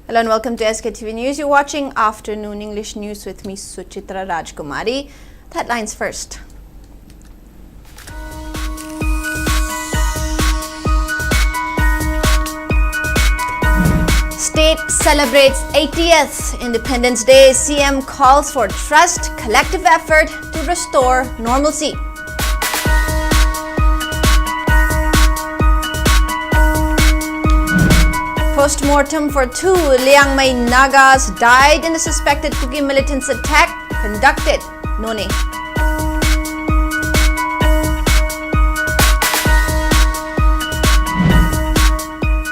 Hello and welcome to Sktv'S News. You're watching Afternoon English News with me, Suchitra Rajkumari. Headlines first. State celebrates 80th Independence Day. CM calls for trust, collective effort to restore normalcy. Post-mortem for two Liang Mai Nagas died in a suspected Kuki militants attack conducted None.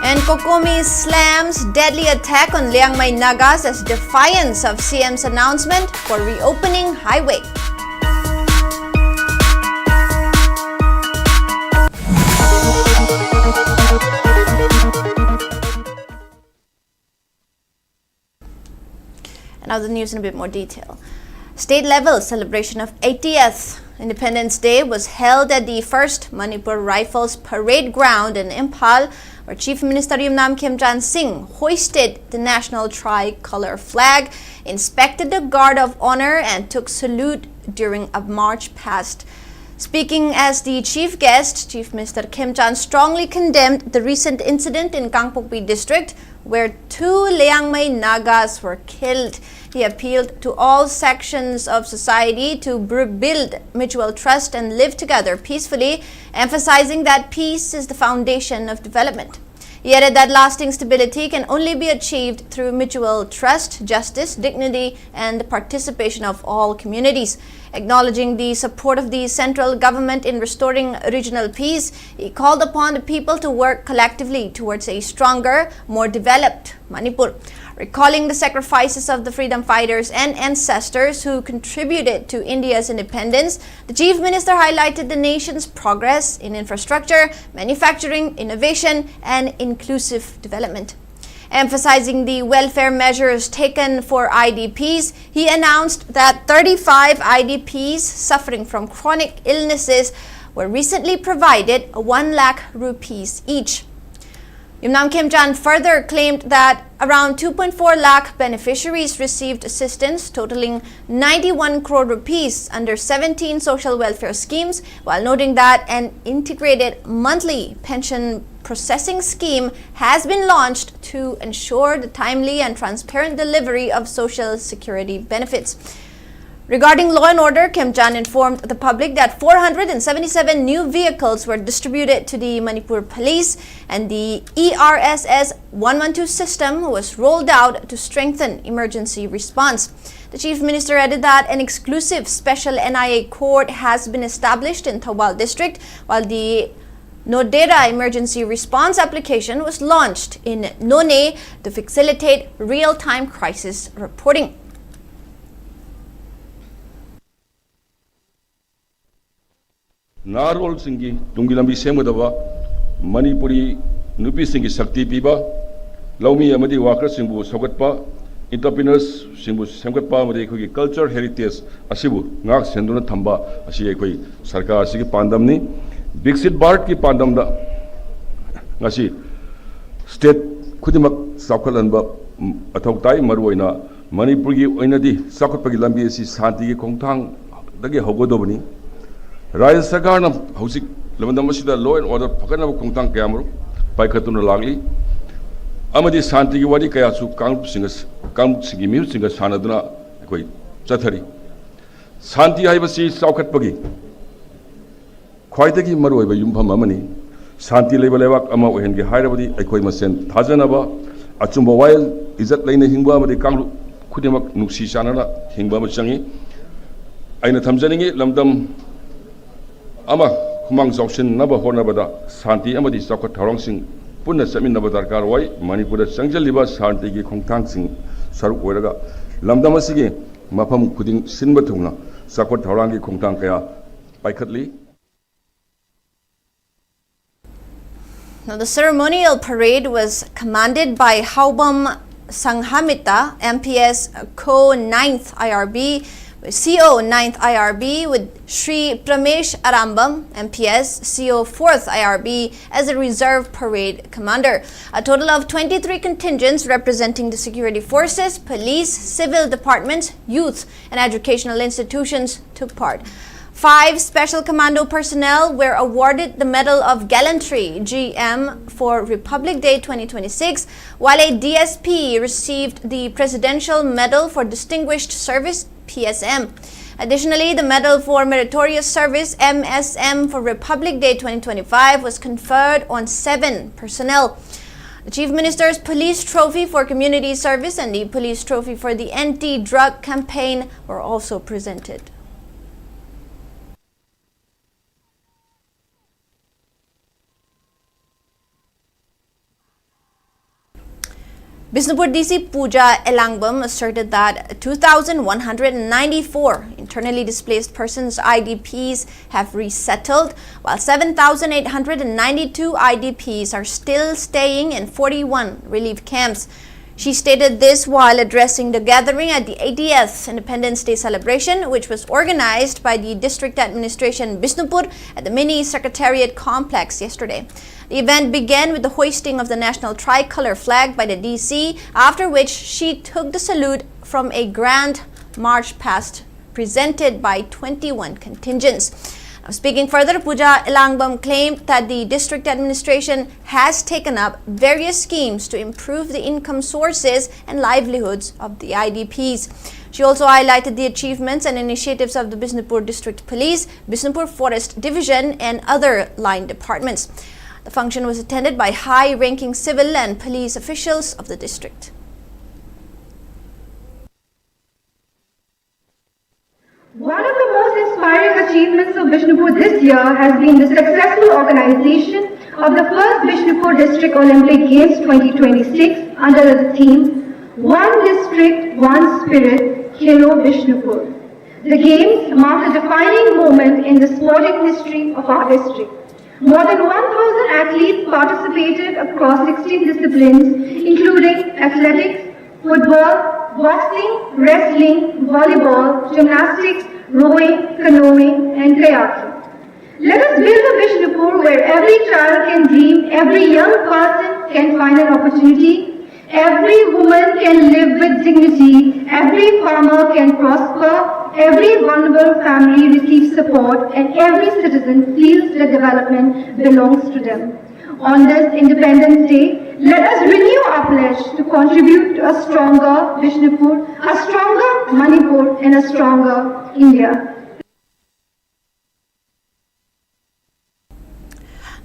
And Kokomi slams deadly attack on Liang Mai Nagas as defiance of CM's announcement for reopening highway. Now the news in a bit more detail. State-level celebration of 80th Independence Day was held at the 1st Manipur Rifles Parade Ground in Imphal, where Chief Minister Yumnam Khemchand Singh hoisted the national tricolor flag, inspected the Guard of Honor, and took salute during a march past. Speaking as the chief guest, Chief Minister Khemchand strongly condemned the recent incident in Kangpokpi district, where two Liang Mai Nagas were killed. He appealed to all sections of society to build mutual trust and live together peacefully, emphasizing that peace is the foundation of development. He added that lasting stability can only be achieved through mutual trust, justice, dignity, and the participation of all communities. Acknowledging the support of the central government in restoring regional peace, he called upon the people to work collectively towards a stronger, more developed Manipur. Recalling the sacrifices of the freedom fighters and ancestors who contributed to India's independence, the Chief Minister highlighted the nation's progress in infrastructure, manufacturing, innovation, and inclusive development. Emphasizing the welfare measures taken for IDPs, he announced that 35 IDPs suffering from chronic illnesses were recently provided 1 lakh rupees each. Yumnam Khemchand further claimed that around 2.4 lakh beneficiaries received assistance totaling 91 crore rupees under 17 social welfare schemes, while noting that an integrated monthly pension processing scheme has been launched to ensure the timely and transparent delivery of social security benefits. Regarding law and order, Khemchand informed the public that 477 new vehicles were distributed to the Manipur police, and the ERSS 112 system was rolled out to strengthen emergency response. The Chief Minister added that an exclusive special NIA court has been established in Thawal district, while the Nodera emergency response application was launched in None to facilitate real-time crisis reporting. Narol Singi, Tungilambi Semadava, Manipuri, Nupi Singi Sakti Piba, Laumi Amadi Walker Simbu Sokatpa, entrepreneurs Simbu Semkatpa, Madi culture heritage, Asibu, Nak Senduna Tamba, Asiakui, Sarkar Siki Pandamni, Bixit Bart Ki Pandamda, Nasi, State Kudimak Sakalanba, Atoktai Maruina, Manipuri Oinadi, Sakapagi Santi Kongtang, Dagi Hogodobani. Raya Sagarna Hosik Lavandamashida law and order Pakana Kongtang Kamru, Paikatuna Lagli, Amadi Santi Wadi Kayasu, Kamp Singers, Kamp Singimi, Singers Sanaduna, Chatari. Santi Ivasi Saukat Pagi. Quaitaki Maru Yumpa Mamani, Santi Levalevak Ama Hengi Hirabadi, Equemasen, Tazanaba, Achumba Wild, is that Lane Hingba, the Kamlu Kudimak Nuksi Shanana, Hingba Machangi, Aina Tamzaningi, Lamdam. Ama Humang Zokshin Naba Honabada, Santi Amadi Saka Tarangsing, Puna Samin Nabadar Karwai, Manipur Sanjal Liba Santi Kongtang Sing, Saruk Weraga, Lamdamasigi, Mapam Kuding Sinbatuna, Sakot Tarangi Kongtang Kaya, Paikatli. Now, the ceremonial parade was commanded by Haubam Sanghamita, MPS Co 9th IRB, CO 9th IRB with Shri Pramesh Arambam, MPS, CO 4th IRB as a reserve parade commander. A total of 23 contingents representing the security forces, police, civil departments, youth and educational institutions took part. 5 Special Commando personnel were awarded the Medal of Gallantry (GM) for Republic Day 2026, while a DSP received the Presidential Medal for Distinguished Service (PSM). Additionally, the Medal for Meritorious Service (MSM) for Republic Day 2025 was conferred on 7 personnel. The Chief Minister's Police Trophy for Community Service and the Police Trophy for the Anti-Drug Campaign were also presented. Bishnupur DC Pooja Elangbam asserted that 2,194 internally displaced persons IDPs have resettled, while 7,892 IDPs are still staying in 41 relief camps. She stated this while addressing the gathering at the 80th Independence Day celebration, which was organized by the District Administration Bishnupur at the Mini Secretariat Complex yesterday. The event began with the hoisting of the national tricolor flag by the DC, after which she took the salute from a grand march past presented by 21 contingents. Now, speaking further, Pooja Elangbam claimed that the district administration has taken up various schemes to improve the income sources and livelihoods of the IDPs. She also highlighted the achievements and initiatives of the Bishnupur District Police, Bishnupur Forest Division and other line departments. The function was attended by high-ranking civil and police officials of the district. One of the most inspiring achievements of Bishnupur this year has been the successful organization of the first Bishnupur District Olympic Games 2026 under the theme One District, One Spirit, Khelo Bishnupur. The Games marked a defining moment in the sporting history of our district. More than 1,000 athletes participated across 16 disciplines, including athletics, football, boxing, wrestling, volleyball, gymnastics, rowing, canoeing, and kayaking. Let us build a Bishnupur where every child can dream, every young person can find an opportunity, every woman can live with dignity, every farmer can prosper, every vulnerable family receives support, and every citizen feels that development belongs to them. On this Independence Day, let us renew our pledge to contribute to a stronger Bishnupur, a stronger Manipur, and a stronger India.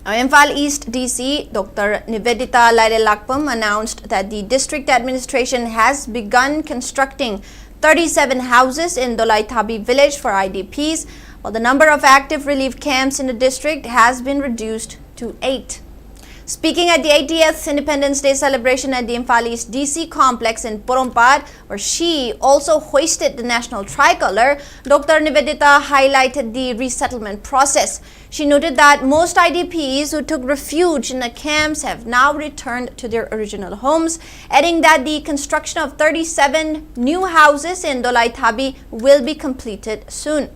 Now, Imphal East DC, Dr. Nivedita Lairelakpam announced that the district administration has begun constructing 37 houses in Dolaithabi village for IDPs, while the number of active relief camps in the district has been reduced to 8. Speaking at the 80th Independence Day celebration at the Imphal East DC complex in Porumpad, where she also hoisted the national tricolor, Dr. Nivedita highlighted the resettlement process. She noted that most IDPs who took refuge in the camps have now returned to their original homes, adding that the construction of 37 new houses in Dolaithabi will be completed soon.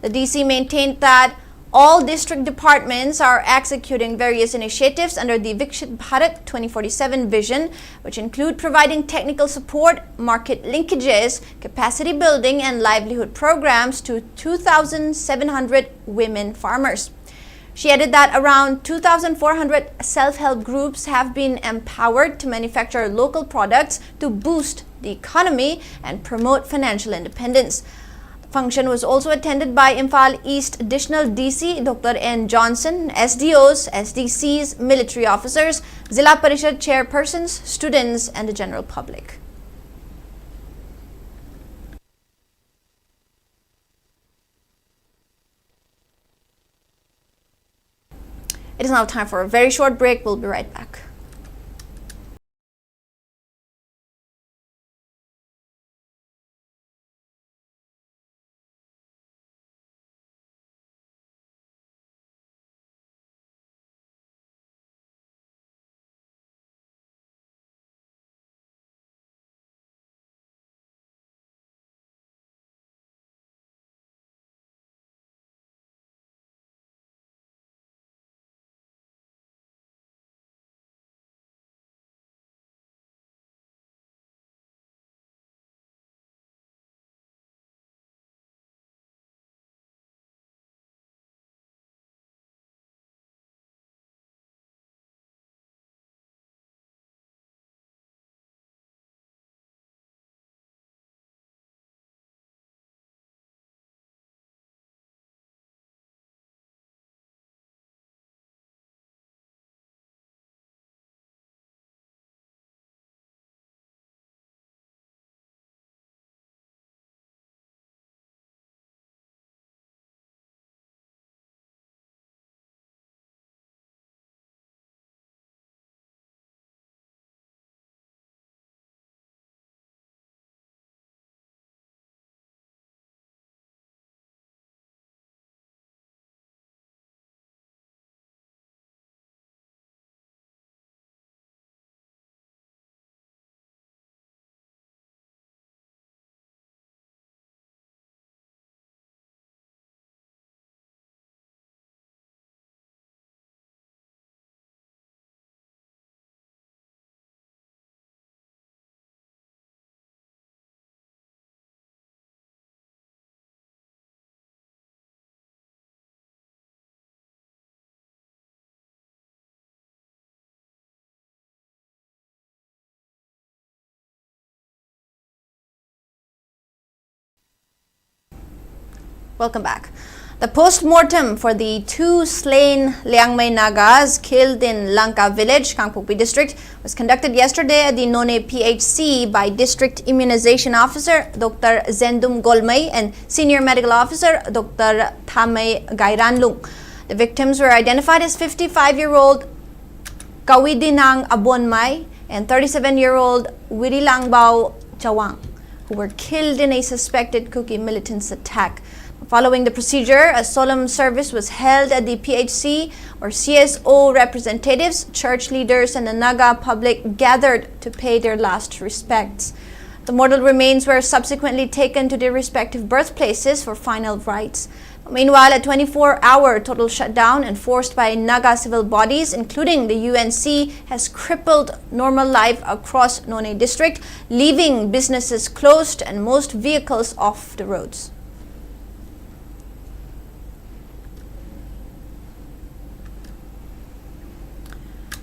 The DC maintained that all district departments are executing various initiatives under the Viksit Bharat 2047 vision, which include providing technical support, market linkages, capacity building, and livelihood programs to 2,700 women farmers. She added that around 2,400 self-help groups have been empowered to manufacture local products to boost the economy and promote financial independence. Function was also attended by Imphal East Additional DC Dr. N. Johnson, SDOs, SDCs, military officers, Zilla Parishad chairpersons, students, and the general public. It is now time for a very short break. We'll be right back. Welcome back. The post-mortem for the 2 slain Liangmay Nagas killed in Lanka village, Kangpokpi district, was conducted yesterday at the None PHC by District Immunization Officer Dr. Zendum Golmay and Senior Medical Officer Dr. Thamay Gairanlung. The victims were identified as 55-year-old Kawidinang Abonmay and 37-year-old Wirilangbao Chawang, who were killed in a suspected Kuki militants attack. Following the procedure, a solemn service was held at the PHC where CSO representatives, church leaders, and the Naga public gathered to pay their last respects. The mortal remains were subsequently taken to their respective birthplaces for final rites. Meanwhile, a 24-hour total shutdown enforced by Naga civil bodies, including the UNC, has crippled normal life across None district, leaving businesses closed and most vehicles off the roads.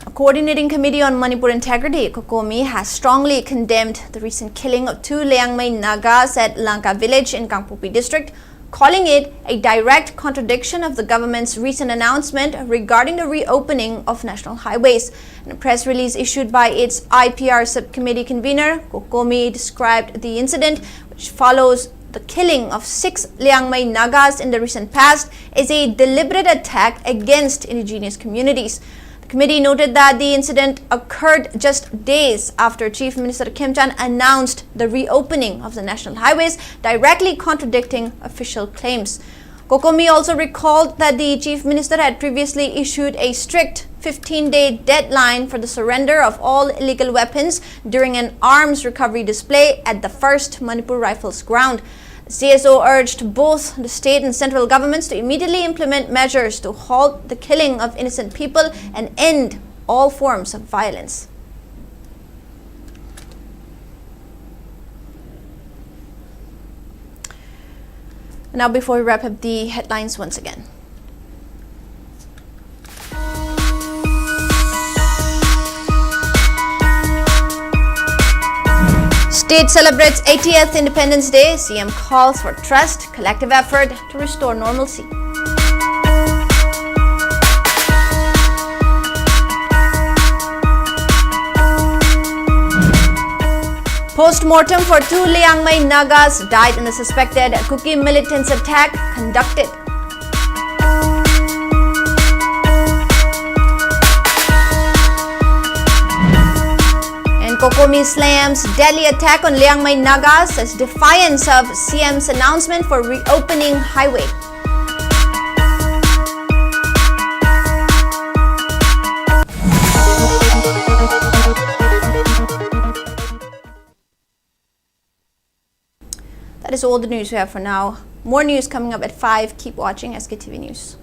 A coordinating committee on Manipur integrity, COCOMI, has strongly condemned the recent killing of 2 Liangmay Nagas at Lanka village in Kangpokpi district, calling it a direct contradiction of the government's recent announcement regarding the reopening of national highways. In a press release issued by its IPR subcommittee convener, COCOMI described the incident, which follows the killing of 6 Liangmay Nagas in the recent past, as a deliberate attack against indigenous communities. The committee noted that the incident occurred just days after Chief Minister Kim Chan announced the reopening of the national highways, directly contradicting official claims. COCOMI also recalled that the Chief Minister had previously issued a strict 15-day deadline for the surrender of all illegal weapons during an arms recovery display at the 1st Manipur Rifles ground. The CSO urged both the state and central governments to immediately implement measures to halt the killing of innocent people and end all forms of violence. Now, before we wrap up the headlines once again. State celebrates 80th Independence Day. CM calls for trust, collective effort to restore normalcy. Post-mortem for 2 Liangmay Nagas died in the suspected Kuki militants attack conducted. COCOMI slams deadly attack on Liangmay Nagas as defiance of CM's announcement for reopening highway. That is all the news we have for now. More news coming up at 5. Keep watching SKTV News.